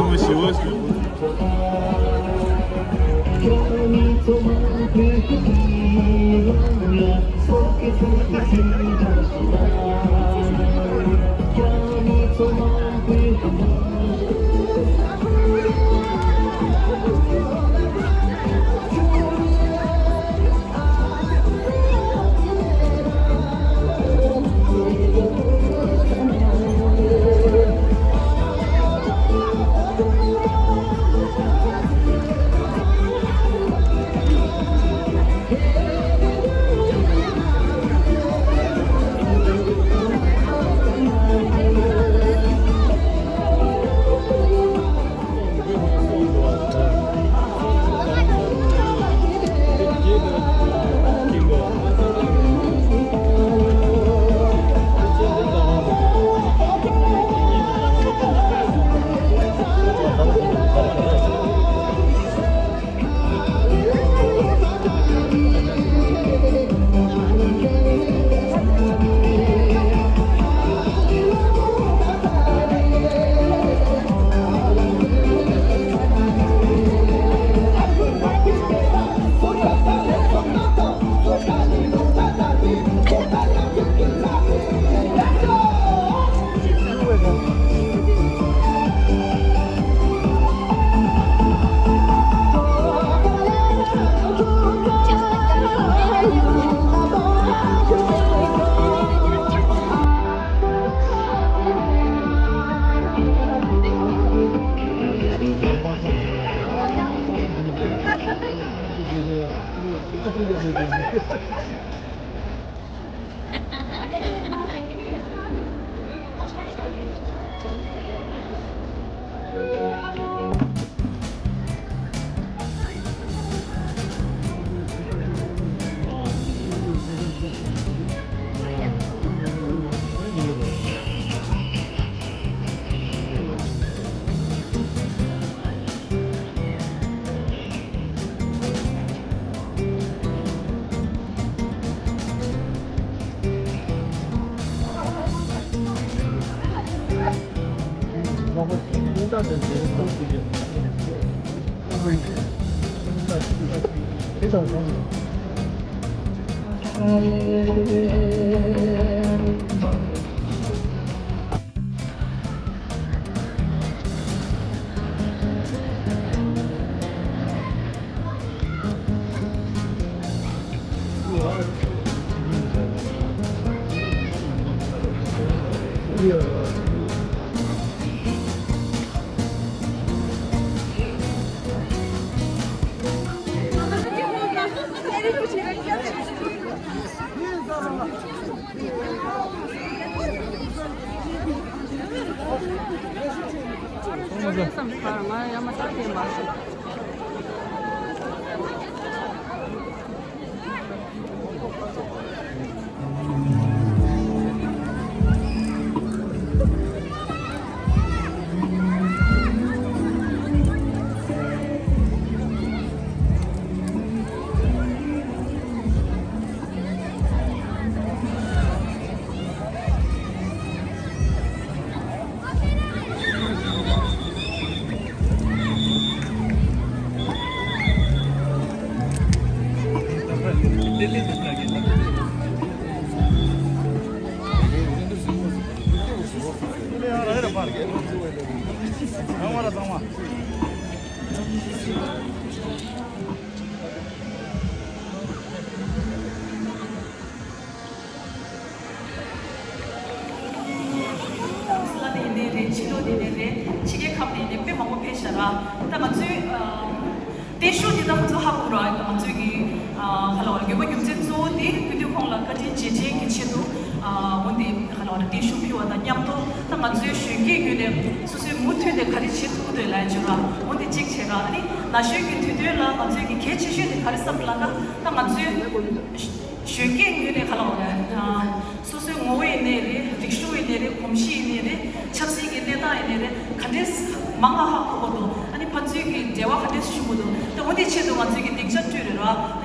너무 쉬웠어.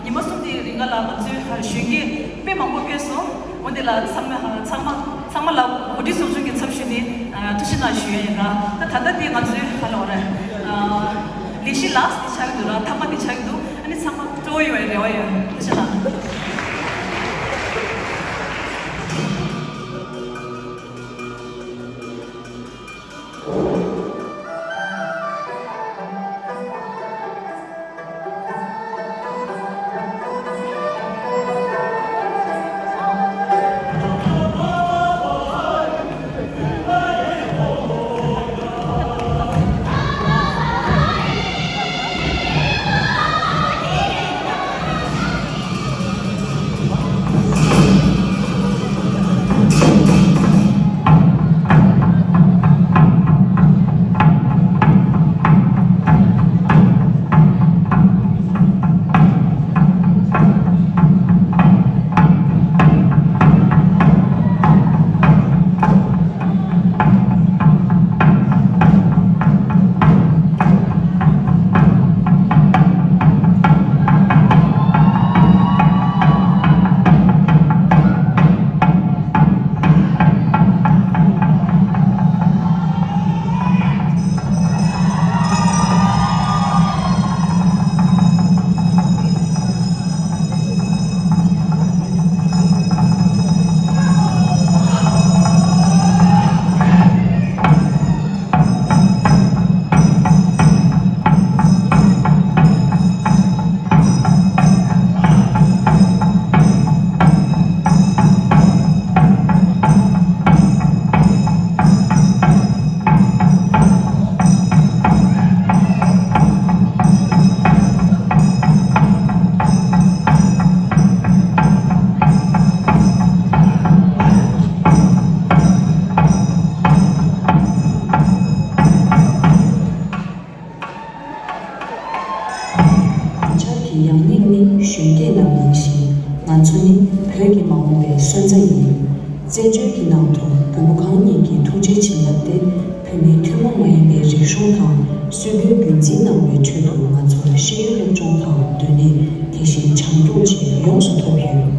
이모스들이 링갈라 맞지 쉐기 빼먹고 해서 오늘라 참마 상말라 우리 소중히 접시니 투시나 쉬어야 나 다다디 가지 하려래 리시 라스트 차이도라 타마디 차이도 아니 상마 조이웨레와야 투시나 제주기 나오도 공부강님이 토지 침략때 뱀이 퇴몽의 배리쇼탕 수교 균진나무의 최도 맞춰 시유력 종탕 등이 대신 창조지 용수토표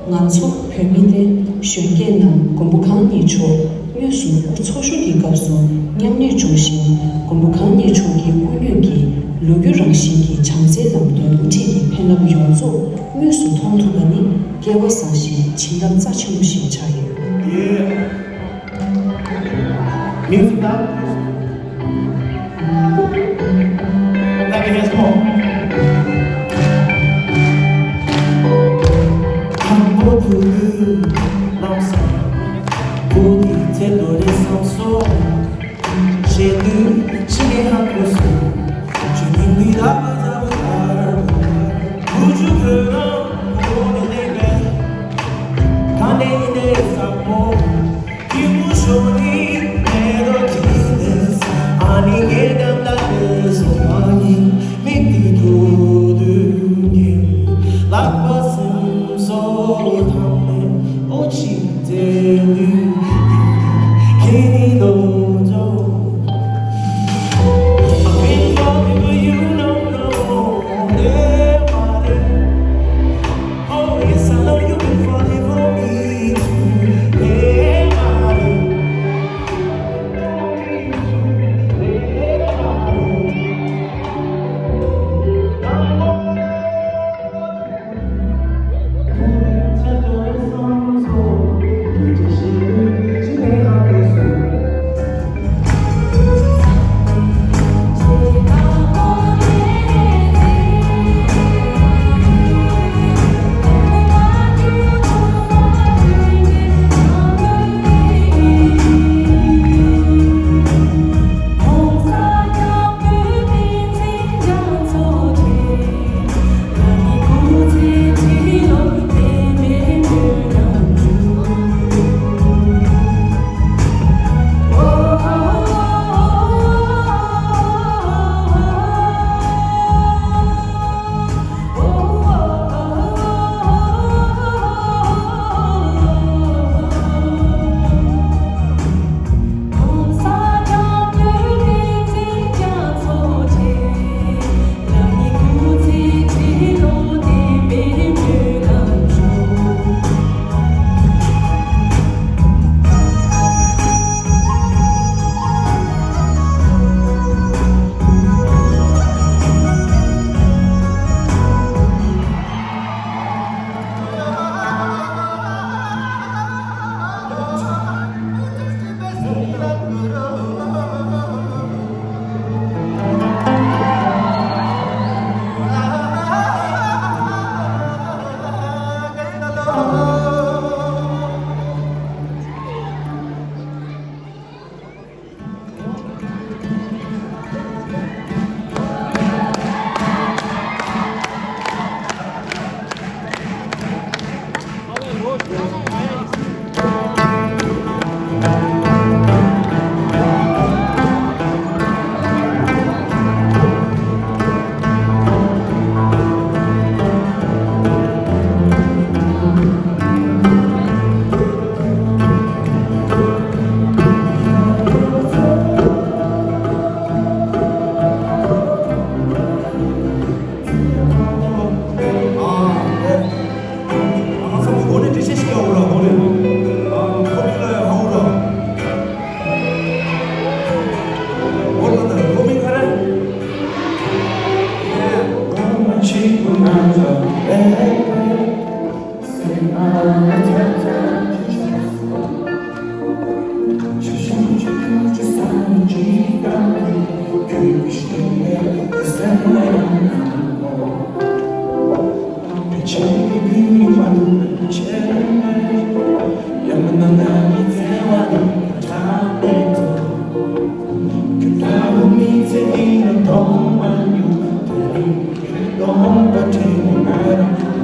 난초 뱀이대 쉔게나 공부강니초 유수 초수기 값수 냠니 중심 공부강니 초기 운유기 루규랑시기 장세담도 우지기 팬럽 용조 유수 통투가니 개화상시 진담 짜치무시 차이. Music up. Clap your hands, come on. 한번 부른 멍석 우리 태도를 성소 제는 신의 곳 주님이 나쁘다고 우주 그런 Canele sapo, emozioni, melodies, anime da desomani, metti tudo la passam so tame, occidentali, che dojo. I've been talking but you don't know, oh yes I know you've been falling for me. She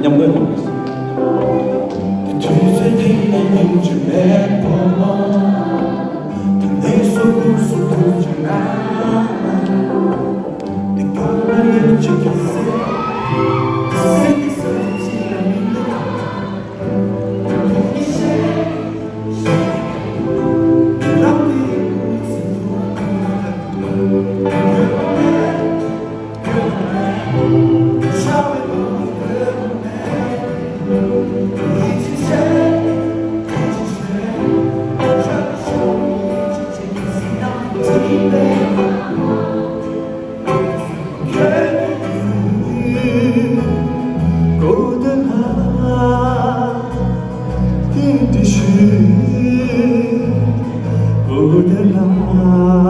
nhầm người tu sei di non ci metto adesso tu già e come io ci sei di sentirti la mia la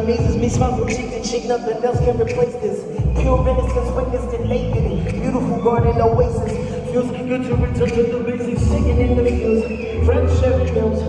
amazes me, smile from cheek to cheek, nothing else can replace this. Pure innocence, witnessed and naked, beautiful garden oasis. Feels good to return to the basics, singing in the fields. Friendship built